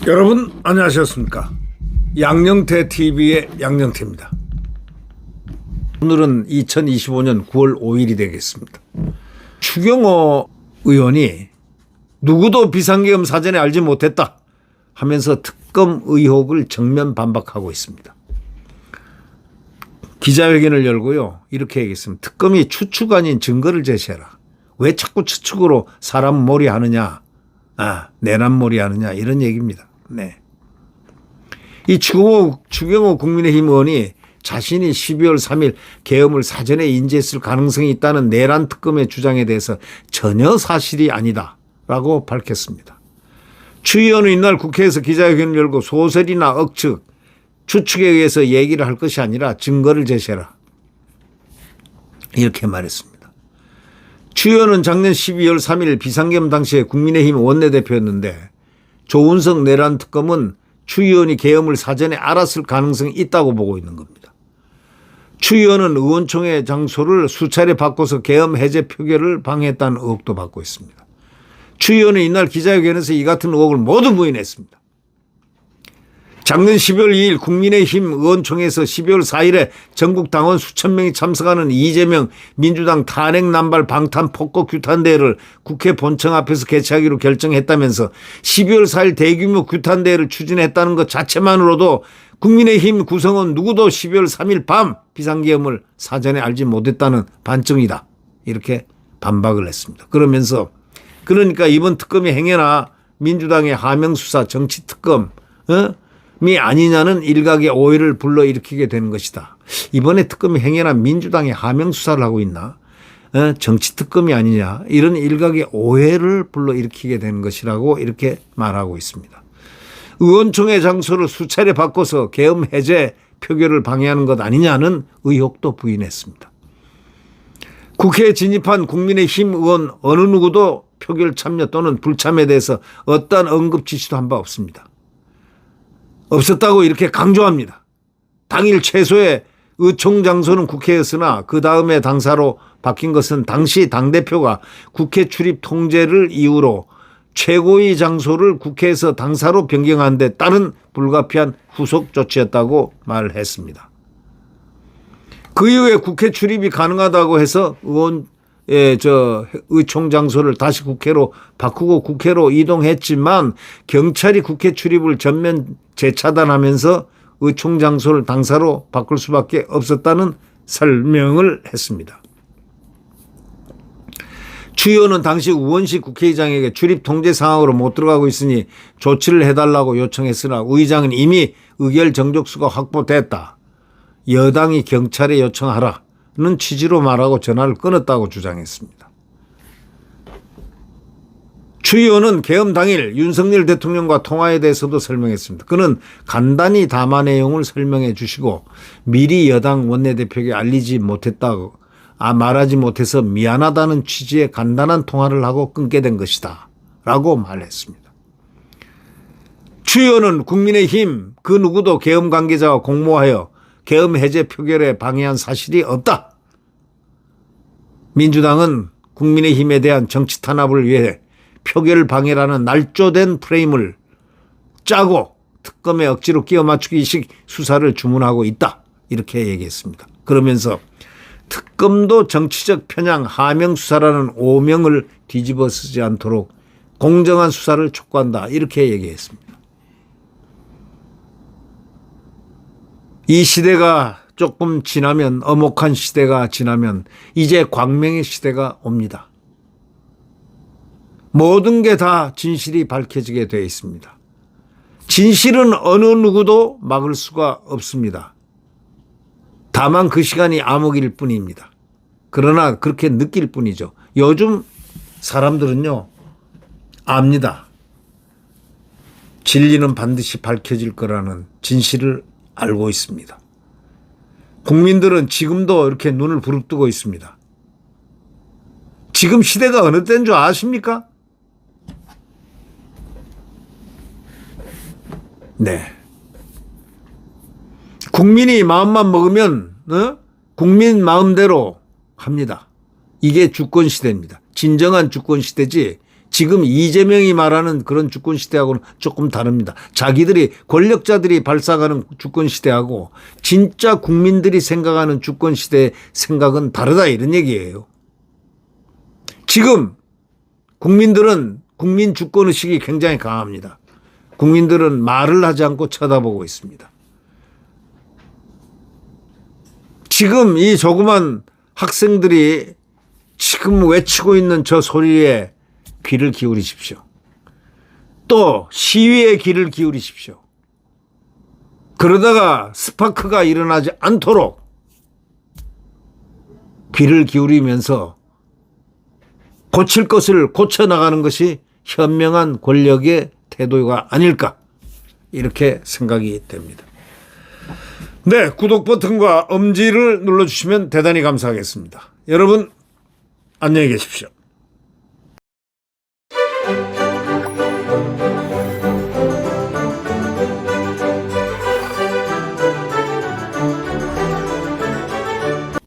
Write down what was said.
여러분 안녕하셨습니까? 양녕태 TV의 양녕태입니다. 오늘은 2025년 9월 5일이 되겠습니다. 추경호 의원이 누구도 비상계엄 사전에 알지 못했다 하면서 특검 의혹을 정면 반박하고 있습니다. 기자회견을 열고요. 이렇게 얘기했습니다. 특검이 추측 아닌 증거를 제시해라. 왜 자꾸 추측으로 사람 몰이 하느냐. 내란몰이 하느냐 이런 얘기입니다. 네. 이 추경호 국민의힘 의원이 자신이 12월 3일 계엄을 사전에 인지했을 가능성이 있다는 내란 특검의 주장에 대해서 전혀 사실이 아니다라고 밝혔습니다. 추 의원은 이날 국회에서 기자회견을 열고 소설이나 억측, 추측에 의해서 얘기를 할 것이 아니라 증거를 제시해라. 이렇게 말했습니다. 추 의원은 작년 12월 3일 비상계엄 당시에 국민의힘 원내대표였는데 조은석 내란 특검은 추 의원이 계엄을 사전에 알았을 가능성이 있다고 보고 있는 겁니다. 추 의원은 의원총회 장소를 수차례 바꿔서 계엄 해제 표결을 방해했다는 의혹도 받고 있습니다. 추 의원은 이날 기자회견에서 이 같은 의혹을 모두 부인했습니다. 작년 12월 2일 국민의힘 의원총회에서 12월 4일에 전국 당원 수천 명이 참석하는 이재명 민주당 탄핵 남발 방탄 폭거 규탄대회를 국회 본청 앞에서 개최하기로 결정했다면서 12월 4일 대규모 규탄대회를 추진했다는 것 자체만으로도 국민의힘 구성원 누구도 12월 3일 밤 비상계엄을 사전에 알지 못했다는 반증이다. 이렇게 반박을 했습니다. 그러면서 그러니까 이번 특검이 행여나 민주당의 하명수사 정치특검 이 아니냐는 일각의 오해를 불러일으키게 되는 것이다. 이번에 특검이 행여나 민주당의 하명수사를 하고 있나? 정치특검이 아니냐? 이런 일각의 오해를 불러일으키게 되는 것이라고 이렇게 말하고 있습니다. 의원총회 장소를 수차례 바꿔서 계엄 해제 표결을 방해하는 것 아니냐는 의혹도 부인했습니다. 국회에 진입한 국민의힘 의원 어느 누구도 표결 참여 또는 불참에 대해서 어떠한 언급 지시도 한 바 없습니다. 없었다고 이렇게 강조합니다. 당일 최소의 의총 장소는 국회였으나 그 다음에 당사로 바뀐 것은 당시 당대표가 국회 출입 통제를 이유로 최고위 장소를 국회에서 당사로 변경한 데 따른 불가피한 후속 조치였다고 말했습니다. 그 이후에 국회 출입이 가능하다고 해서 의총 장소를 다시 국회로 바꾸고 국회로 이동했지만 경찰이 국회 출입을 전면 재차단하면서 의총 장소를 당사로 바꿀 수밖에 없었다는 설명을 했습니다. 추 의원은 당시 우원식 국회의장에게 출입 통제 상황으로 못 들어가고 있으니 조치를 해달라고 요청했으나 의장은 이미 의결 정족수가 확보됐다. 여당이 경찰에 요청하라는 취지로 말하고 전화를 끊었다고 주장했습니다. 추 의원은 계엄 당일 윤석열 대통령과 통화에 대해서도 설명했습니다. 그는 간단히 담화 내용을 설명해 주시고 미리 여당 원내대표에게 알리지 못했다고 말하지 못해서 미안하다는 취지의 간단한 통화를 하고 끊게 된 것이다 라고 말했습니다. 추 의원은 국민의힘 그 누구도 계엄 관계자와 공모하여 계엄 해제 표결에 방해한 사실이 없다. 민주당은 국민의힘에 대한 정치 탄압을 위해 표결 방해라는 날조된 프레임을 짜고 특검에 억지로 끼워 맞추기식 수사를 주문하고 있다. 이렇게 얘기했습니다. 그러면서 특검도 정치적 편향 하명 수사라는 오명을 뒤집어 쓰지 않도록 공정한 수사를 촉구한다. 이렇게 얘기했습니다. 이 시대가 조금 지나면 엄혹한 시대가 지나면 이제 광명의 시대가 옵니다. 모든 게 다 진실이 밝혀지게 되어 있습니다. 진실은 어느 누구도 막을 수가 없습니다. 다만 그 시간이 암흑일 뿐입니다. 그러나 그렇게 느낄 뿐이죠. 요즘 사람들은요, 압니다. 진리는 반드시 밝혀질 거라는 진실을 알고 있습니다. 국민들은 지금도 이렇게 눈을 부릅뜨고 있습니다. 지금 시대가 어느 때인 줄 아십니까? 네. 국민이 마음만 먹으면 국민 마음대로 합니다. 이게 주권 시대입니다. 진정한 주권 시대지 지금 이재명이 말하는 그런 주권 시대하고는 조금 다릅니다. 자기들이 권력자들이 발상하는 주권 시대하고 진짜 국민들이 생각하는 주권 시대의 생각은 다르다 이런 얘기예요. 지금 국민들은 국민 주권 의식이 굉장히 강합니다. 국민들은 말을 하지 않고 쳐다보고 있습니다. 지금 이 조그만 학생들이 지금 외치고 있는 저 소리에 귀를 기울이십시오. 또 시위에 귀를 기울이십시오. 그러다가 스파크가 일어나지 않도록 귀를 기울이면서 고칠 것을 고쳐나가는 것이 현명한 권력의 태도가 아닐까 이렇게 생각이 됩니다. 네, 구독 버튼과 엄지를 눌러주시면 대단히 감사하겠습니다. 여러분 안녕히 계십시오.